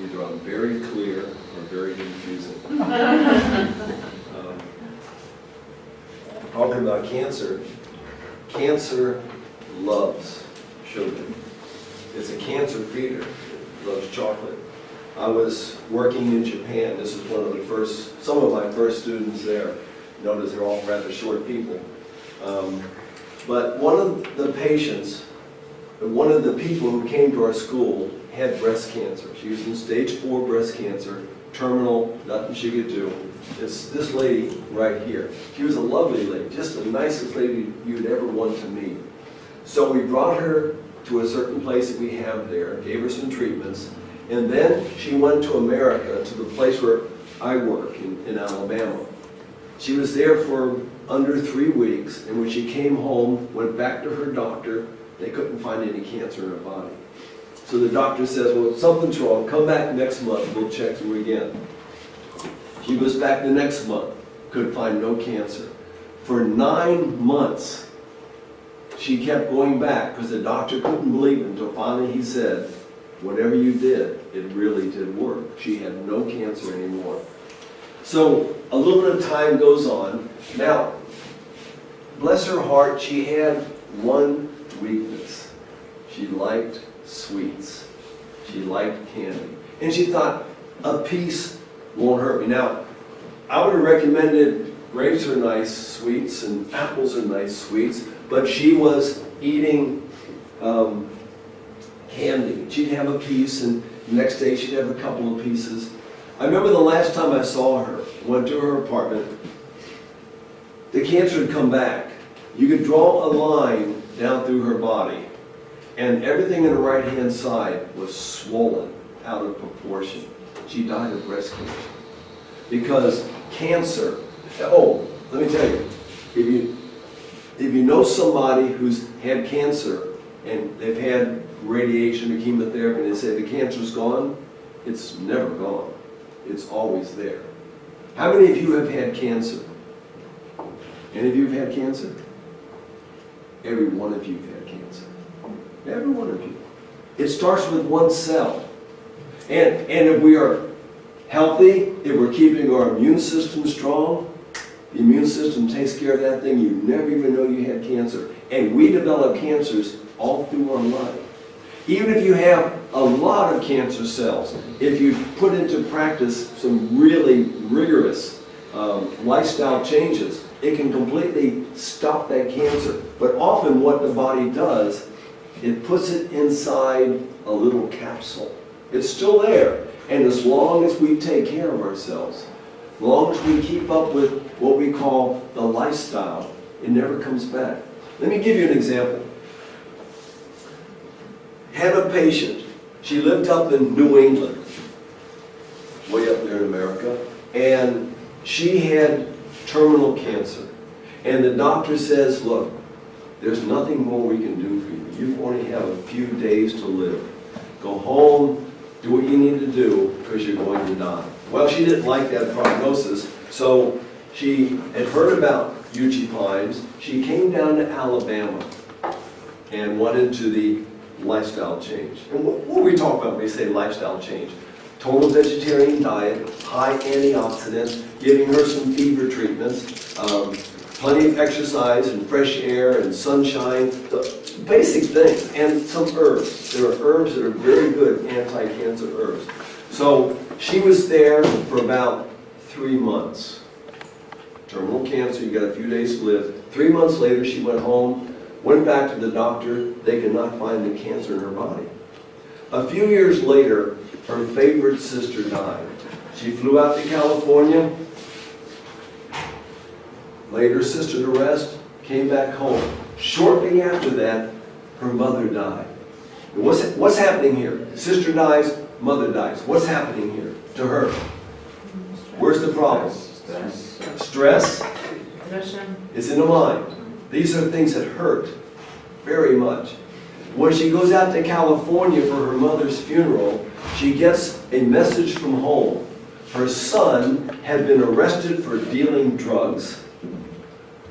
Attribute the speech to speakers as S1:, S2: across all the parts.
S1: Either I'm very clear or very confusing. Talking about cancer, cancer loves sugar. It's a cancer feeder. It loves chocolate. I was working in Japan. This was one of the first, some of my first students there. Notice they're all rather short people. But one of the patients, one of the people who came to our school had breast cancer. She was in stage 4 breast cancer, terminal, nothing she could do. It's this lady right here. She was a lovely lady, just the nicest lady you'd ever want to meet. So we brought her to a certain place that we have there, gave her some treatments, and then she went to America, to the place where I work in Alabama. She was there for under 3 weeks, and when she came home, went back to her doctor, they couldn't find any cancer in her body. So the doctor says, well, something's wrong, come back next month, we'll check you again. She goes back the next month, couldn't find no cancer. For 9 months, she kept going back because the doctor couldn't believe it until finally he said, whatever you did, it really did work. She had no cancer anymore. So a little bit of time goes on. Now, bless her heart, she had one weakness. She liked sweets. She liked candy. And she thought, a piece won't hurt me. Now, I would have recommended grapes are nice sweets and apples are nice sweets, but she was eating candy. She'd have a piece, and the next day she'd have a couple of pieces. I remember the last time I saw her, went to her apartment, the cancer had come back. You could draw a line down through her body, and everything in her right-hand side was swollen out of proportion. She died of breast cancer. Because cancer, oh, let me tell you, if you know somebody who's had cancer and they've had radiation or chemotherapy and they say the cancer's gone, it's never gone. It's always there. How many of you have had cancer? Any of you have had cancer? Every one of you have had cancer. Every one of you. It starts with one cell. And if we are healthy, if we're keeping our immune system strong, the immune system takes care of that thing. You never even know you had cancer. And we develop cancers all through our life. Even if you have a lot of cancer cells, if you put into practice some really rigorous lifestyle changes, it can completely stop that cancer. But often what the body does, it puts it inside a little capsule. It's still there. And as long as we take care of ourselves, as long as we keep up with what we call the lifestyle, it never comes back. Let me give you an example. Had a patient. She lived up in New England, way up there in America, and she had terminal cancer. And the doctor says, look, there's nothing more we can do for you. You only have a few days to live. Go home, do what you need to do, because you're going to die. Well, she didn't like that prognosis, so she had heard about Uchee pines. She came down to Alabama and went into the lifestyle change. And what we talk about when we say lifestyle change? Total vegetarian diet, high antioxidants, giving her some fever treatments, plenty of exercise and fresh air and sunshine, the basic things, and some herbs. There are herbs that are very good anti-cancer herbs. So she was there for about 3 months. Terminal cancer, you got a few days to live. 3 months later, she went home, went back to the doctor. They could not find the cancer in her body. A few years later, her favorite sister died. She flew out to California, laid her sister to rest, came back home. Shortly after that, her mother died. And what's happening here? Sister dies, mother dies. What's happening here to her? Where's the problem? Stress. It's in the mind. These are things that hurt very much. When she goes out to California for her mother's funeral, she gets a message from home. Her son had been arrested for dealing drugs.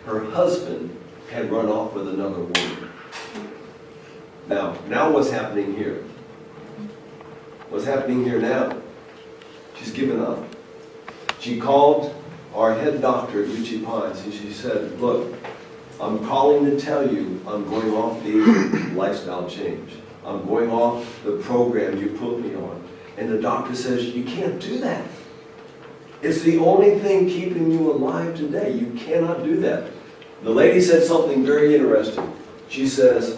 S1: Her husband had run off with another woman. Now what's happening here? What's happening here now? She's given up. She called our head doctor at Uchee and she said, look, I'm calling to tell you I'm going off the lifestyle change. I'm going off the program you put me on. And the doctor says, you can't do that. It's the only thing keeping you alive today. You cannot do that. The lady said something very interesting. She says,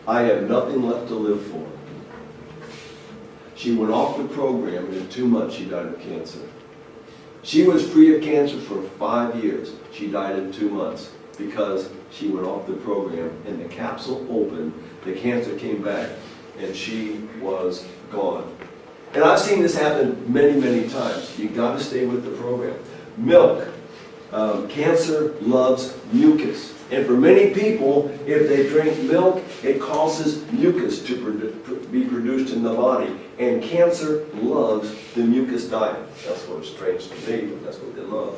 S1: I have nothing left to live for. She went off the program, and in 2 months she died of cancer. She was free of cancer for 5 years. She died in 2 months because she went off the program, and the capsule opened, the cancer came back, and she was gone. And I've seen this happen many, many times. You've got to stay with the program. Milk. Cancer loves mucus. And for many people, if they drink milk, it causes mucus to be produced in the body. And cancer loves the mucus diet. That's what's strange to me, but that's what they love.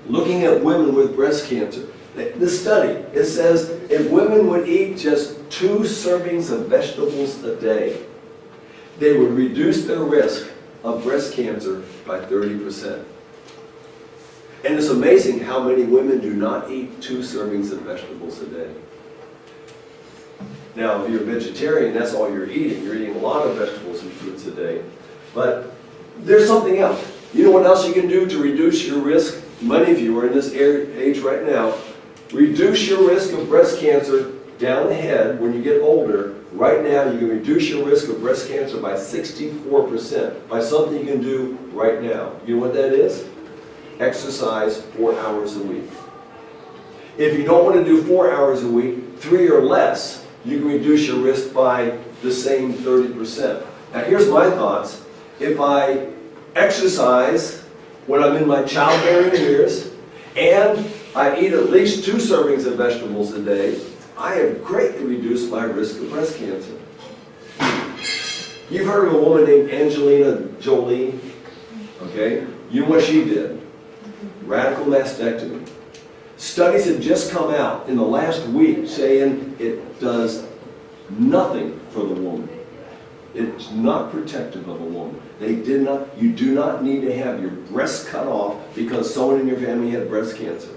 S1: Looking at women with breast cancer. This study, it says if women would eat just 2 servings of vegetables a day, they would reduce their risk of breast cancer by 30%. And it's amazing how many women do not eat 2 servings of vegetables a day. Now, if you're a vegetarian, that's all you're eating. You're eating a lot of vegetables and fruits a day. But there's something else. You know what else you can do to reduce your risk? Many of you are in this age right now. Reduce your risk of breast cancer down the head when you get older. Right now, you can reduce your risk of breast cancer by 64% by something you can do right now. You know what that is? Exercise 4 hours a week. If you don't want to do 4 hours a week, 3 or less, you can reduce your risk by the same 30%. Now here's my thoughts. If I exercise when I'm in my childbearing years, and I eat at least 2 servings of vegetables a day, I have greatly reduced my risk of breast cancer. You've heard of a woman named Angelina Jolie, okay? You know what she did? Radical mastectomy. Studies have just come out in the last week saying it does nothing for the woman. It's not protective of a woman. You do not need to have your breasts cut off because someone in your family had breast cancer.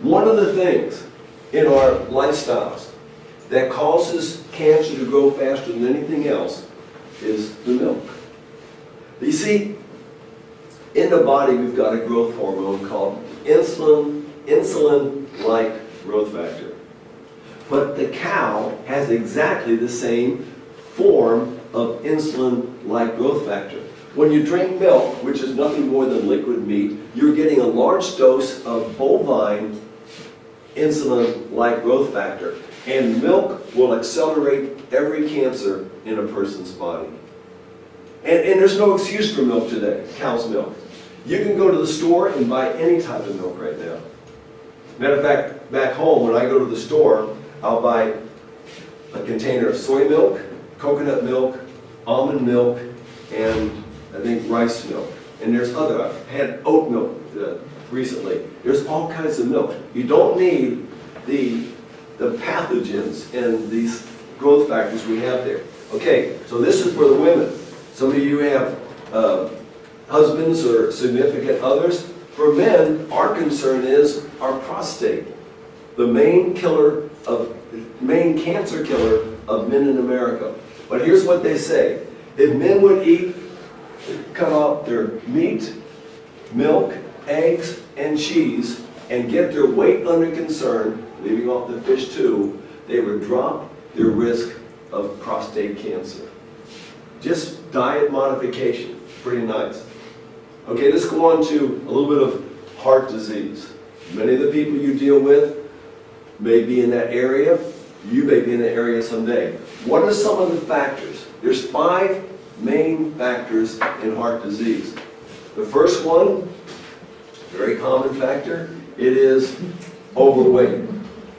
S1: One of the things in our lifestyles that causes cancer to grow faster than anything else is the milk. You see, in the body we've got a growth hormone called insulin-like growth factor. But the cow has exactly the same form of insulin-like growth factor. When you drink milk, which is nothing more than liquid meat, you're getting a large dose of bovine insulin-like growth factor. And milk will accelerate every cancer in a person's body. And there's no excuse for milk today, cow's milk. You can go to the store and buy any type of milk right now. Matter of fact, back home, when I go to the store, I'll buy a container of soy milk, coconut milk, almond milk, and I think rice milk. And there's other, I've had oat milk recently. There's all kinds of milk. You don't need the pathogens and these growth factors we have there. Okay, so this is for the women. Some of you have husbands or significant others. For men, our concern is our prostate, the main cancer killer of men in America. But here's what they say. If men would cut off their meat, milk, eggs, and cheese, and get their weight under concern, leaving off the fish too, they would drop their risk of prostate cancer. Just diet modification, pretty nice. Okay, let's go on to a little bit of heart disease. Many of the people you deal with may be in that area. You may be in that area someday. What are some of the factors? There's 5 main factors in heart disease. The first one, very common factor, it is overweight.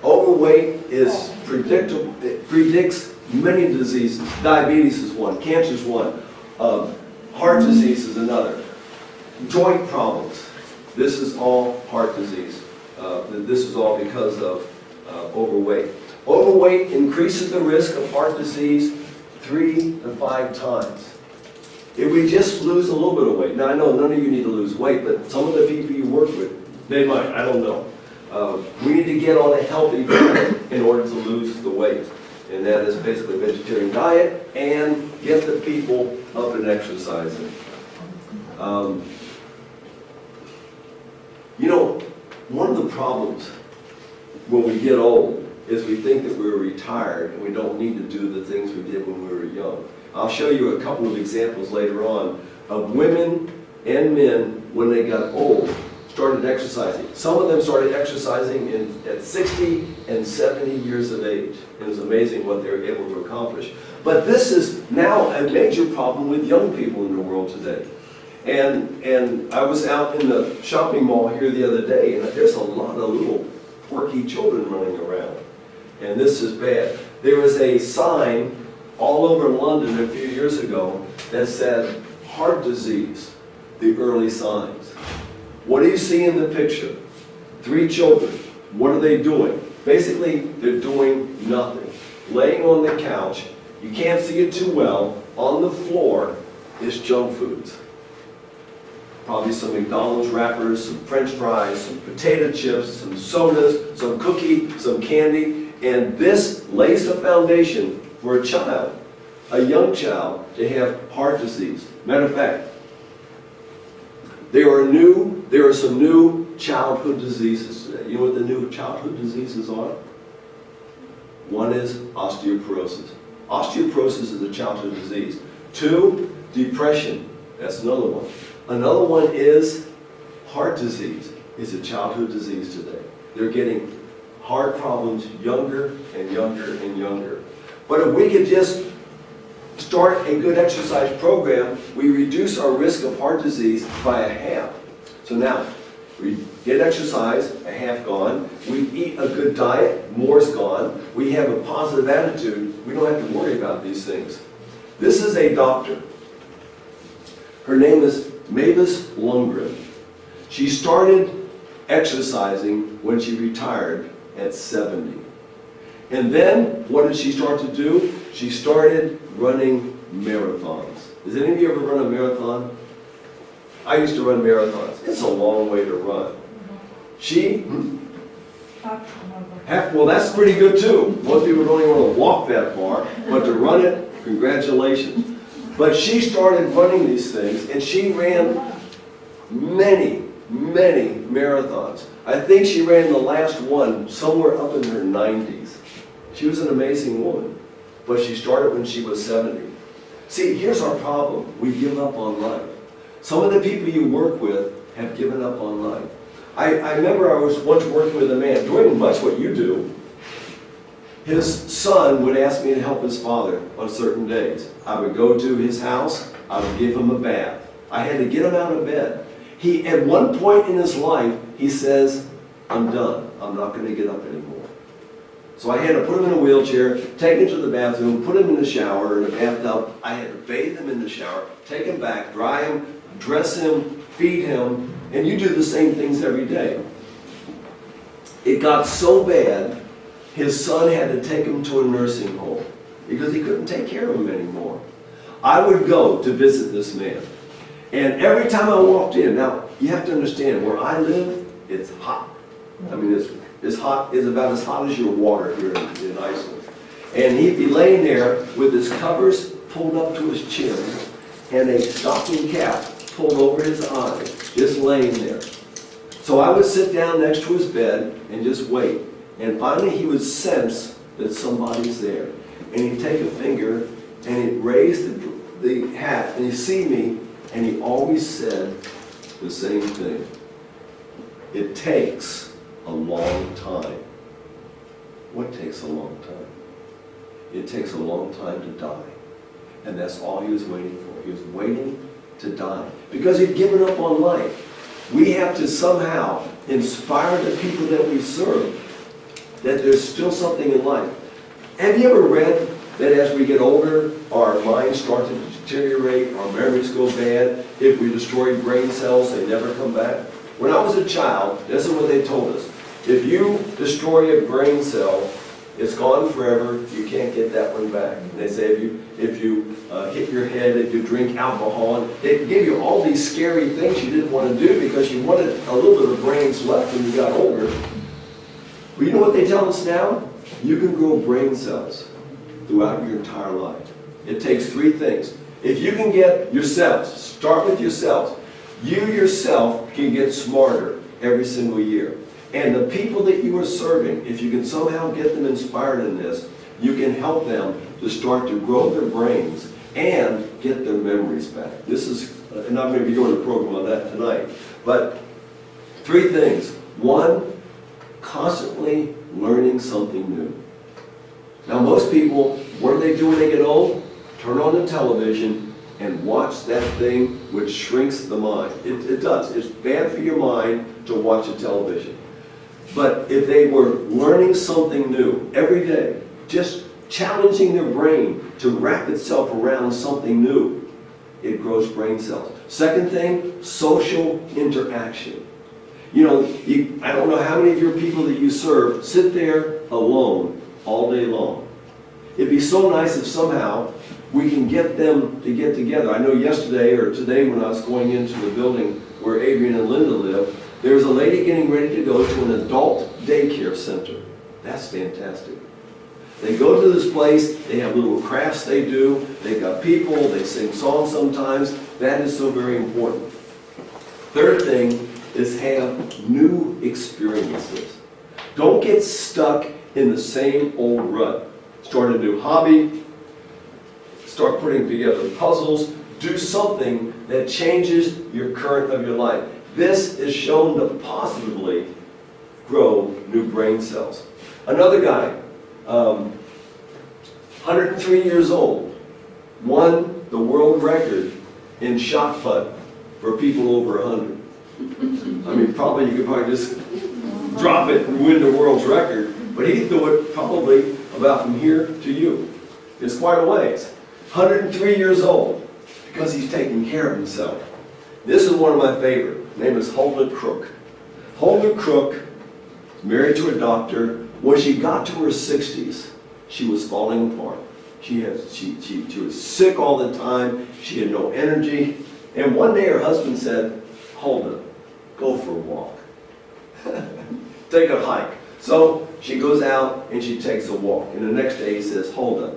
S1: Overweight is predictable. It predicts many diseases. Diabetes is one, cancer is one, heart disease is another. Joint problems. This is all heart disease. This is all because of overweight. Overweight increases the risk of heart disease 3 to 5 times. If we just lose a little bit of weight, now I know none of you need to lose weight, but some of the people you work with, they might, I don't know. We need to get on a healthy diet in order to lose the weight. And that is basically a vegetarian diet and get the people up and exercising. You know, one of the problems when we get old is we think that we're retired and we don't need to do the things we did when we were young. I'll show you a couple of examples later on of women and men when they got old started exercising. Some of them started exercising at 60 and 70 years of age. It was amazing what they were able to accomplish. But this is now a major problem with young people in the world today. And I was out in the shopping mall here the other day, and there's a lot of little quirky children running around. And this is bad. There was a sign all over London a few years ago that said, heart disease, the early signs. What do you see in the picture? 3 children. What are they doing? Basically, they're doing nothing. Laying on the couch, you can't see it too well, on the floor is junk foods. Probably some McDonald's wrappers, some French fries, some potato chips, some sodas, some cookie, some candy, and this lays the foundation for a child, a young child, to have heart disease. Matter of fact, there are some new childhood diseases today. You know what the new childhood diseases are? One is osteoporosis. Osteoporosis is a childhood disease. 2, depression. That's another one. Another one is heart disease. It's a childhood disease today. They're getting heart problems younger and younger and younger. But if we could just start a good exercise program, we reduce our risk of heart disease by a half. So now, we get exercise, a half gone. We eat a good diet, more's gone. We have a positive attitude. We don't have to worry about these things. This is a doctor. Her name is Mavis Lundgren. She started exercising when she retired at 70. And then, what did she start to do? She started running marathons. Does any of you ever run a marathon? I used to run marathons. It's a long way to run. Well, that's pretty good too. Most people don't even want to walk that far, but to run it, congratulations. But she started running these things, and she ran many, many marathons. I think she ran the last one somewhere up in her 90s. She was an amazing woman, but she started when she was 70. See, here's our problem. We give up on life. Some of the people you work with have given up on life. I remember I was once working with a man, doing much what you do. His son would ask me to help his father on certain days. I would go to his house, I would give him a bath. I had to get him out of bed. At one point in his life, he says, I'm done. I'm not going to get up anymore. So I had to put him in a wheelchair, take him to the bathroom, put him in the shower, in a bathtub. I had to bathe him in the shower, take him back, dry him, dress him, feed him, and you do the same things every day. It got so bad, his son had to take him to a nursing home because he couldn't take care of him anymore. I would go to visit this man, and every time I walked in, now you have to understand, where I live, it's hot. I mean, it's hot, it's about as hot as your water here in Iceland. And he'd be laying there with his covers pulled up to his chin and a stocking cap pulled over his eye, just laying there. So I would sit down next to his bed and just wait. And finally he would sense that somebody's there. And he'd take a finger and he'd raise the hat and he'd see me, and he always said the same thing. It takes a long time. What takes a long time? It takes a long time to die. And that's all he was waiting for. He was waiting to die because he'd given up on life. We have to somehow inspire the people that we serve that there's still something in life. Have you ever read that as we get older, our minds start to deteriorate, our memories go bad, if we destroy brain cells, they never come back? When I was a child, this is what they told us. If you destroy a brain cell, It's gone forever. You can't get that one back. And they say if you hit your head, if you drink alcohol, and they give you all these scary things you didn't want to do because you wanted a little bit of brains left when you got older. Well, you know what they tell us now? You can grow brain cells throughout your entire life. It takes three things. If you can get yourselves, start with yourselves. You yourself can get smarter every single year. And the people that you are serving, if you can somehow get them inspired in this, you can help them to start to grow their brains and get their memories back. This is, and I'm going to be doing a program on that tonight, but three things. One, constantly learning something new. Now most people, what do they do when they get old? Turn on the television and watch that thing which shrinks the mind. It does. It's bad for your mind to watch a television. But if they were learning something new every day, just challenging their brain to wrap itself around something new, it grows brain cells. Second thing, social interaction. You know, I don't know how many of your people that you serve sit there alone all day long. It'd be so nice if somehow we can get them to get together. I know yesterday or today when I was going into the building where Adrian and Linda live, there's a lady getting ready to go to an adult daycare center. That's fantastic. They go to this place, they have little crafts they do, they've got people, they sing songs sometimes. That is so very important. Third thing is have new experiences. Don't get stuck in the same old rut. Start a new hobby, start putting together puzzles, do something that changes your current of your life. This is shown to positively grow new brain cells. Another guy, 103 years old, won the world record in shot put for people over 100. I mean, probably you could probably just drop it and win the world's record, but he threw it probably about from here to you. It's quite a ways. 103 years old, because he's taking care of himself. This is one of my favorite. His name is Hulda Crook. Hulda Crook, married to a doctor. When she got to her 60s, she was falling apart. She was sick all the time. She had no energy. And one day her husband said, Hulda, go for a walk. Take a hike. So she goes out and she takes a walk. And the next day he says, Hulda,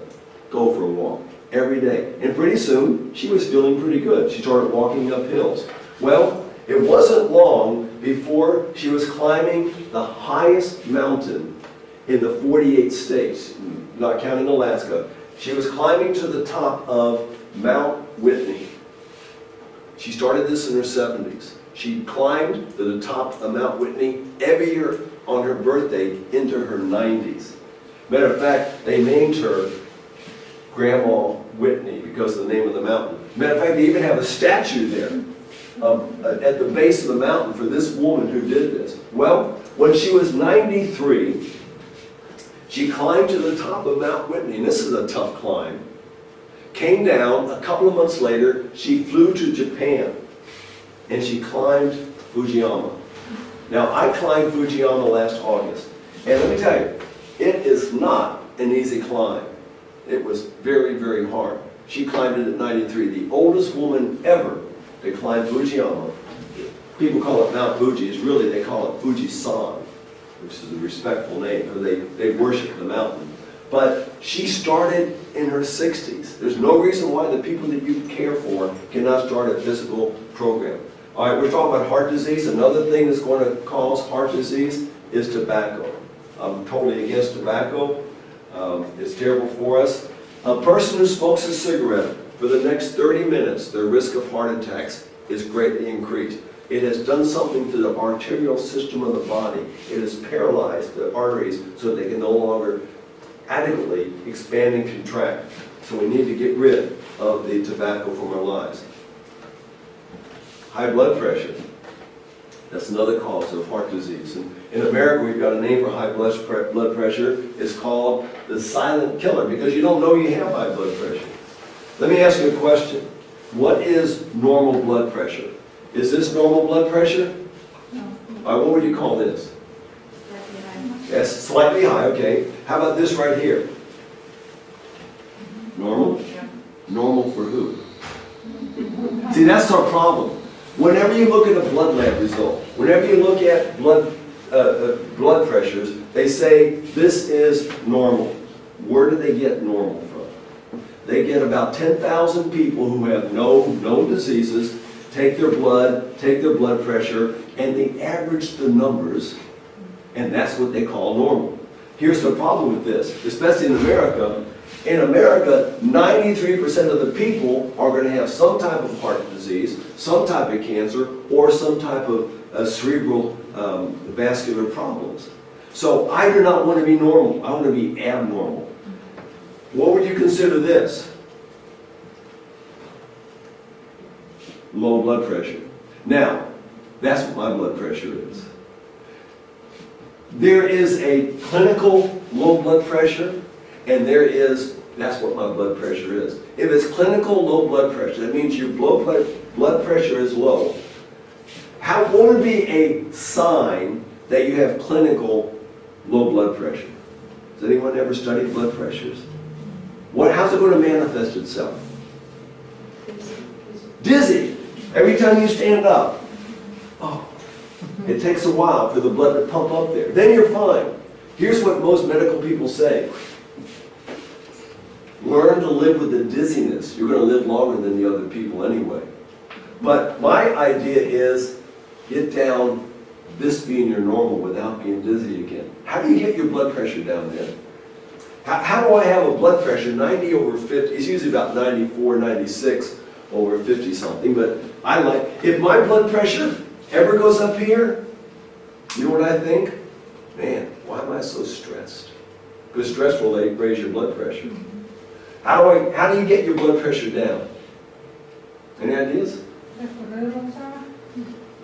S1: go for a walk. Every day. And pretty soon, she was feeling pretty good. She started walking up hills. Well, it wasn't long before she was climbing the highest mountain in the 48 states, not counting Alaska. She was climbing to the top of Mount Whitney. She started this in her 70s. She climbed to the top of Mount Whitney every year on her birthday into her 90s. Matter of fact, they named her Grandma Whitney because of the name of the mountain. Matter of fact, they even have a statue there at the base of the mountain for this woman who did this. Well, when she was 93, she climbed to the top of Mount Whitney, and this is a tough climb. Came down, a couple of months later, she flew to Japan, and she climbed Fujiyama. Now, I climbed Fujiyama last August, and let me tell you, it is not an easy climb. It was very, very hard. She climbed it at 93, the oldest woman ever to climb Fujiyama. People call it Mount Fuji. It's really, they call it Fuji-san, which is a respectful name, because they worship the mountain. But she started in her 60s. There's no reason why the people that you care for cannot start a physical program. All right, we're talking about heart disease. Another thing that's going to cause heart disease is tobacco. I'm totally against tobacco. It's terrible for us. A person who smokes a cigarette for the next 30 minutes, their risk of heart attacks is greatly increased. It has done something to the arterial system of the body. It has paralyzed the arteries so they can no longer adequately expand and contract. So we need to get rid of the tobacco from our lives. High blood pressure. That's another cause of heart disease. And in America, we've got a name for high blood pressure. It's called the silent killer, because you don't know you have high blood pressure. Let me ask you a question. What is normal blood pressure? Is this normal blood pressure?
S2: No.
S1: All right, what would you call this? That's slightly high, okay. How about this right here? Normal? Normal for who? See, that's our problem. Whenever you look at a blood lab result, whenever you look at blood pressures, they say this is normal. Where do they get normal from? They get about 10,000 people who have no known diseases, take their blood pressure, and they average the numbers, and that's what they call normal. Here's the problem with this, especially in America. In America, 93% of the people are going to have some type of heart disease, some type of cancer, or some type of cerebral vascular problems. So I do not want to be normal. I want to be abnormal. What would you consider this? Low blood pressure. Now, that's what my blood pressure is. There is a clinical low blood pressure, and that's what my blood pressure is. If it's clinical low blood pressure, that means your blood pressure is low. What would be a sign that you have clinical low blood pressure? Has anyone ever studied blood pressures? How's it going to manifest itself? Dizzy. Every time you stand up. Oh, it takes a while for the blood to pump up there. Then you're fine. Here's what most medical people say. Learn to live with the dizziness. You're going to live longer than the other people anyway. But my idea is get down this being your normal without being dizzy again. How do you get your blood pressure down there? How do I have a blood pressure 90 over 50? It's usually about 94, 96 over 50 something. But if my blood pressure ever goes up here, you know what I think? Man, why am I so stressed? Because stress will raise your blood pressure. How do you get your blood pressure down? Any ideas?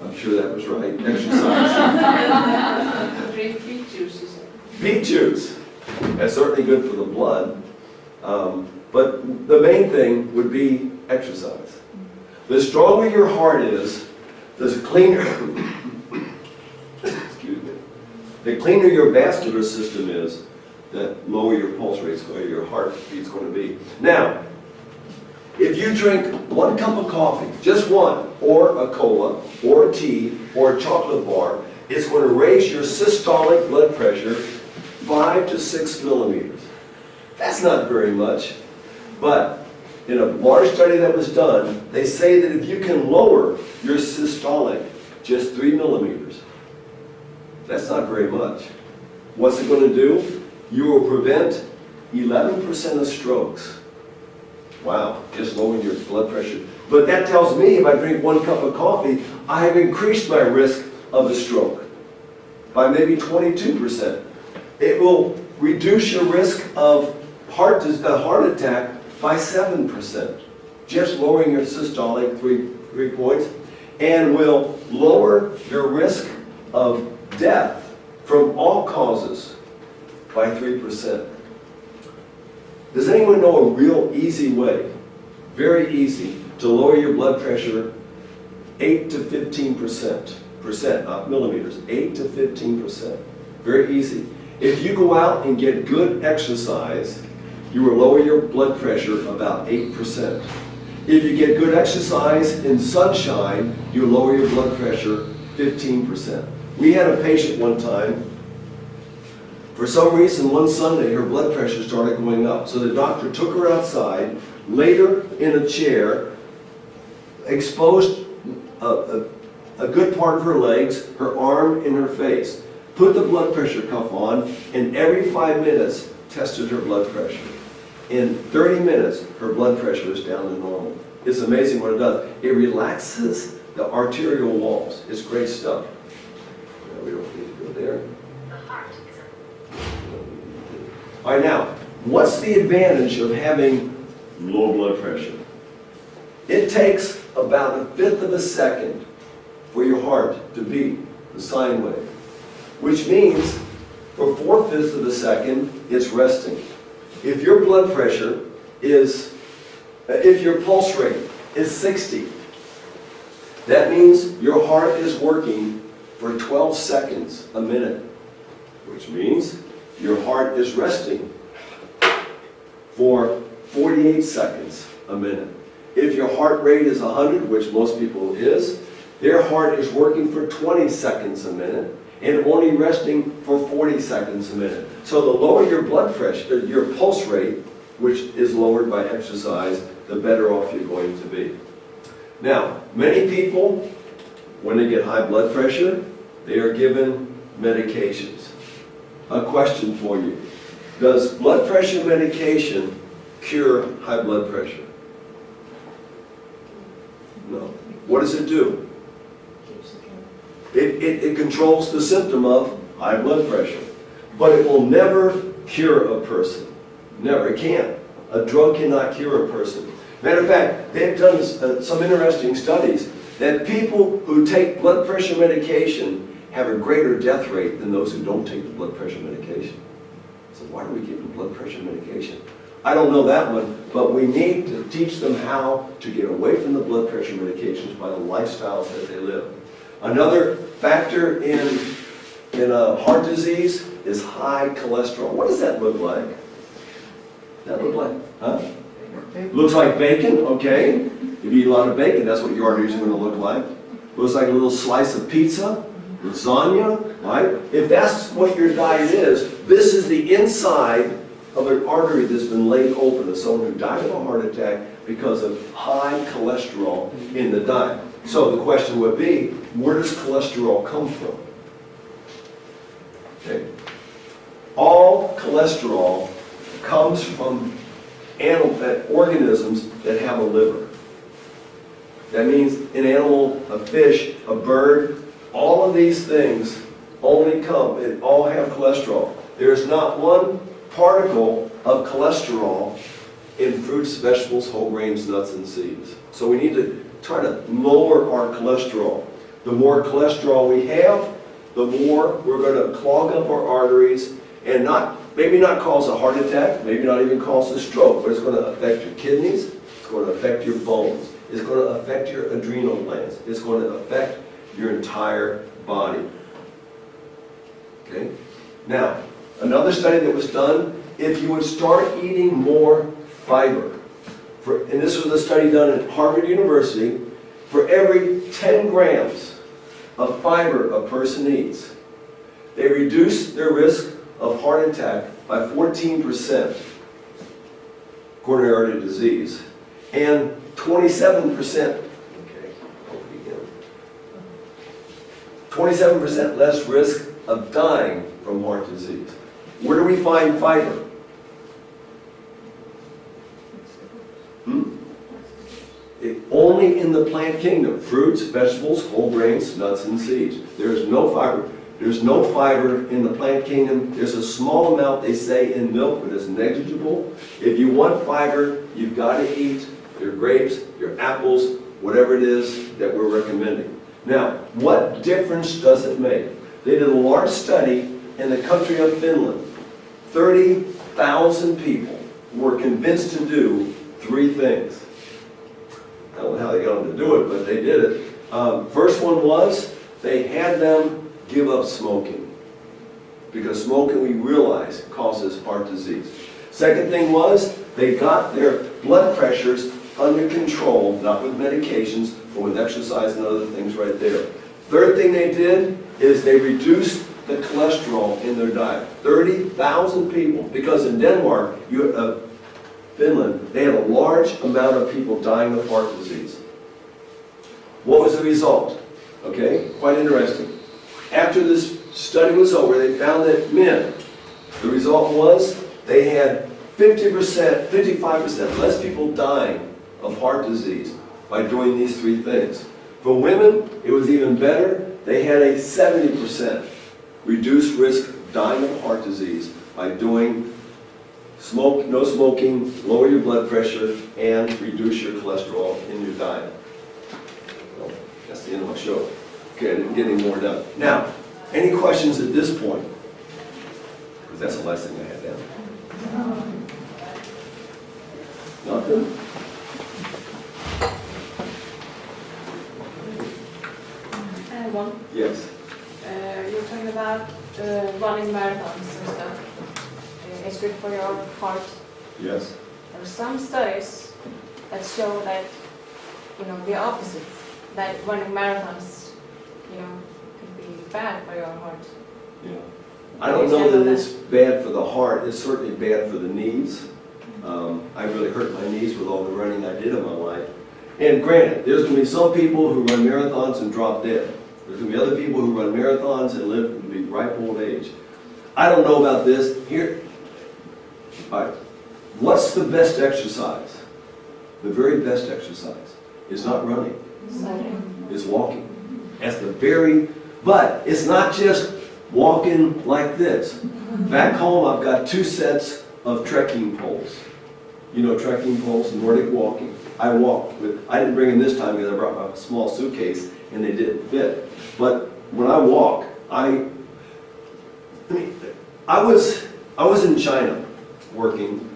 S1: I'm sure that was right. Exercise.
S2: Drink beet juice.
S1: Beet juice. That's certainly good for the blood. But the main thing would be exercise. The stronger your heart is, the cleaner, excuse me, the cleaner your vascular system is, the lower your pulse rate, or your heartbeat's going to be. Now, if you drink 1 cup of coffee, just one, or a cola, or a tea, or a chocolate bar, it's going to raise your systolic blood pressure 5 to 6 millimeters. That's not very much, but in a large study that was done, they say that if you can lower your systolic just 3 millimeters, that's not very much. What's it going to do? You will prevent 11% of strokes. Wow, just lowering your blood pressure. But that tells me if I drink 1 cup of coffee, I have increased my risk of a stroke by maybe 22%. It will reduce your risk of heart attack by 7%, just lowering your systolic 3 points, and will lower your risk of death from all causes by 3%. Does anyone know a real easy way, very easy, to lower your blood pressure 8 to 15%, not millimeters, 8 to 15%. Very easy. If you go out and get good exercise, you will lower your blood pressure about 8%. If you get good exercise in sunshine, you lower your blood pressure 15%. We had a patient one time, for some reason one Sunday her blood pressure started going up. So the doctor took her outside, laid her in a chair, exposed a good part of her legs, her arm, and her face. Put the blood pressure cuff on, and every 5 minutes tested her blood pressure. In 30 minutes, her blood pressure is down to normal. It's amazing what it does. It relaxes the arterial walls. It's great stuff. No, we don't need to go there. All right, now, what's the advantage of having low blood pressure? It takes about 1/5 of a second for your heart to beat the sine wave, which means for 4/5 of a second, it's resting. If your blood pressure is, if your pulse rate is 60, that means your heart is working for 12 seconds a minute. which means your heart is resting for 48 seconds a minute. If your heart rate is 100, which most people is, their heart is working for 20 seconds a minute and only resting for 40 seconds a minute. So the lower your blood pressure, your pulse rate, which is lowered by exercise, the better off you're going to be. Now, many people, when they get high blood pressure, they are given medications. A question for you. Does blood pressure medication cure high blood pressure? No. What does it do? It controls the symptom of high blood pressure. But it will never cure a person. Never. It can't. A drug cannot cure a person. Matter of fact, they've done some interesting studies that people who take blood pressure medication have a greater death rate than those who don't take the blood pressure medication. So why do we give them blood pressure medication? I don't know that one, but we need to teach them how to get away from the blood pressure medications by the lifestyles that they live. Another factor in heart disease is high cholesterol. What does that look like? That look like, huh? Looks like bacon, okay. If you eat a lot of bacon, that's what your arteries are going to look like. Looks like a little slice of pizza, lasagna, right? If that's what your diet is, this is the inside of an artery that's been laid open of someone who died of a heart attack because of high cholesterol in the diet. So the question would be, where does cholesterol come from? Okay. All cholesterol comes from organisms that have a liver. That means an animal, a fish, a bird, all of these things all have cholesterol. There is not one particle of cholesterol in fruits, vegetables, whole grains, nuts, and seeds. So we need to try to lower our cholesterol. The more cholesterol we have, the more we're going to clog up our arteries and maybe not cause a heart attack, maybe not even cause a stroke, but it's going to affect your kidneys, it's going to affect your bones, it's going to affect your adrenal glands, it's going to affect your entire body. Okay? Now, another study that was done, if you would start eating more fiber, and this was a study done at Harvard University, for every 10 grams of fiber a person eats, they reduce their risk of heart attack by 14%, coronary artery disease, and 27%, 27% less risk of dying from heart disease. Where do we find fiber? Only in the plant kingdom. Fruits, vegetables, whole grains, nuts, and seeds. There is no fiber. There's no fiber in the plant kingdom. There's a small amount, they say, in milk, but it's negligible. If you want fiber, you've got to eat your grapes, your apples, whatever it is that we're recommending. Now, what difference does it make? They did a large study in the country of Finland. 30,000 people were convinced to do 3 things. I don't know how they got them to do it, but they did it. First one was they had them give up smoking, because smoking, we realize, causes heart disease. Second thing was they got their blood pressures under control, not with medications, but with exercise and other things right there. Third thing they did is they reduced the cholesterol in their diet. 30,000 people, because in Denmark, Finland, they had a large amount of people dying of heart disease. What was the result? Okay, quite interesting. After this study was over, they found that men, the result was they had 50%, 55% less people dying of heart disease by doing these 3 things. For women, it was even better. They had a 70% reduced risk of dying of heart disease by doing no smoking, lower your blood pressure, and reduce your cholesterol in your diet. Well, that's the end of my show. Okay, I didn't get any more done. Now, any questions at this point? Because that's the last thing I had down. Nothing?
S2: One.
S1: Yes.
S2: You're talking about
S3: running marathons and stuff is good for your heart.
S1: Yes.
S3: There are some studies that show that, the opposite, that running marathons, could be bad for your heart.
S1: Yeah. I don't know that it's bad for the heart. It's certainly bad for the knees. I really hurt my knees with all the running I did in my life. And granted, there's going to be some people who run marathons and drop dead. There's going to be other people who run marathons and live to be ripe old age. I don't know about this. Here, all right. What's the best exercise? The very best exercise is not running. It's walking. That's the very, but it's not just walking like this. Back home, I've got 2 sets of trekking poles. You know trekking poles, Nordic walking. I walk with, I didn't bring them this time because I brought my small suitcase and they didn't fit. But when I walk, I was in China working.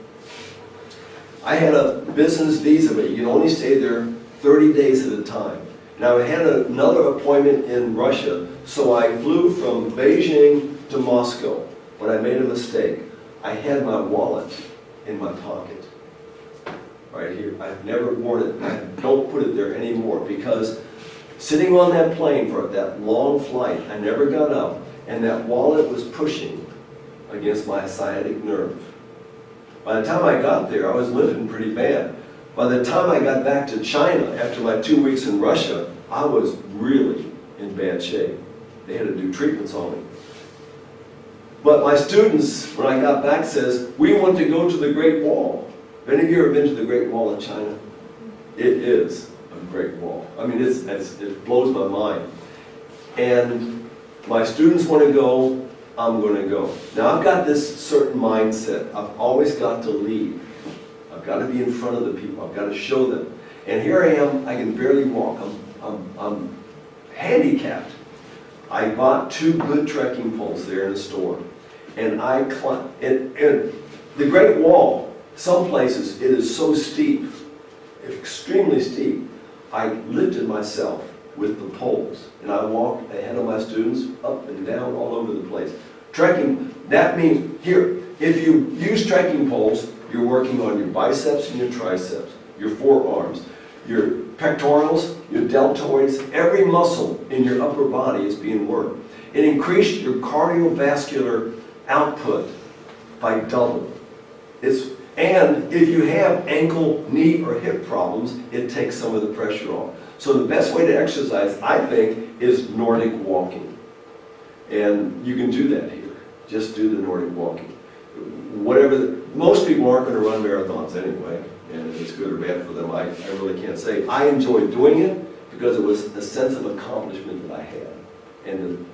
S1: I had a business visa, but you can only stay there 30 days at a time. Now I had another appointment in Russia, so I flew from Beijing to Moscow. But I made a mistake. I had my wallet in my pocket, right here. I've never worn it. I don't put it there anymore because sitting on that plane for that long flight, I never got up, and that wallet was pushing against my sciatic nerve. By the time I got there, I was limping pretty bad. By the time I got back to China, after my 2 weeks in Russia, I was really in bad shape. They had to do treatments on me. But my students, when I got back, says, we want to go to the Great Wall. Have any of you ever been to the Great Wall in China? It is a great wall. I mean, it blows my mind. And my students want to go, I'm going to go. Now, I've got this certain mindset. I've always got to lead. I've got to be in front of the people. I've got to show them. And here I am. I can barely walk. I'm handicapped. I bought 2 good trekking poles there in the store. And I climbed. And the Great Wall, some places, it is so steep, extremely steep. I lifted myself with the poles. And I walked ahead of my students up and down all over the place. Trekking, that means, here, if you use trekking poles, you're working on your biceps and your triceps, your forearms, your pectorals, your deltoids, every muscle in your upper body is being worked. It increased your cardiovascular output by double. And if you have ankle, knee, or hip problems, it takes some of the pressure off. So the best way to exercise, I think, is Nordic walking. And you can do that here. Just do the Nordic walking. Most people aren't going to run marathons anyway, and if it's good or bad for them, I really can't say. I enjoy doing it because it was a sense of accomplishment that I had. And to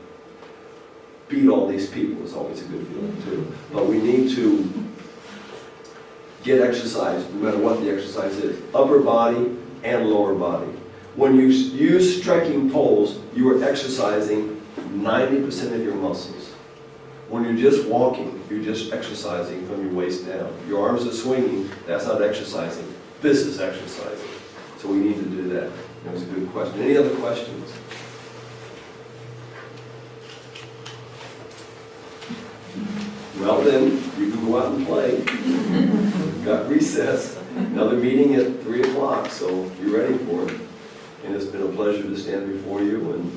S1: beat all these people is always a good feeling too. But we need to get exercise, no matter what the exercise is, upper body and lower body. When you use trekking poles, you are exercising 90% of your muscles. When you're just walking, you're just exercising from your waist down. Your arms are swinging, that's not exercising. This is exercising. So we need to do that. That was a good question. Any other questions? Well then, you can go out and play. We've got recess. Another meeting at 3 o'clock, so be ready for it. And it's been a pleasure to stand before you and